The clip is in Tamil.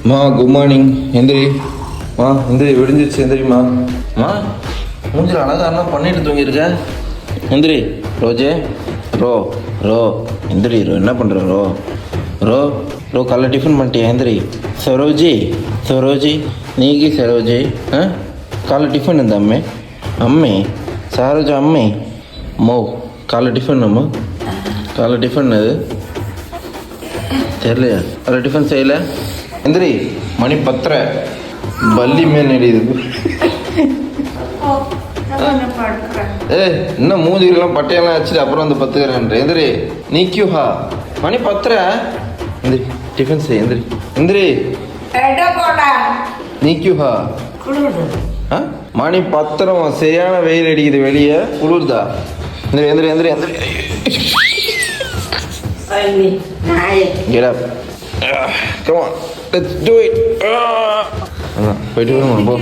மா குட் மார்னிங். எந்திரி மா, எந்திரி, விடிஞ்சிச்சு, எந்திரிம்மா. மா மூஞ்சில் அழகாக பண்ணிட்டு தூங்கியிருக்க. எந்திரி ரோஜே. ரோ ரோ எந்திரி ரோ. என்ன பண்ணுற ரோ? ரோ ரோ காலைல டிஃபன் பண்ணிட்டியா? எந்திரி. சரோஜி சரோஜி நீக்கி சரோஜி. காலைல டிஃபன் இந்த அம்மே அம்மே சரோஜா அம்மே மோ காலைல டிஃபன் அம்மா. காலைல டிஃபன் அது தெரியலையா? காலைல டிஃபன் செய்யலை. எந்திரி, மணி 10:30. பல்லி மேல் நெடியுது. இன்னும் மூஞ்சிலாம் பட்டையெல்லாம் வச்சுட்டு அப்புறம் வந்து 10 எந்திரி. நீக்கியூஹா மணி 10:30. எந்திரி, டிஃபன் செய். எந்திரி எந்திரி. நீக்கியூஹா மணி 10 சரியான வெயில் அடிக்குது வெளியே. குளிர்தா? எந்திரி எந்திரி எந்திரி எந்திரி. Get up. Come on, let's do it. போயிட்டு வருமா? போ.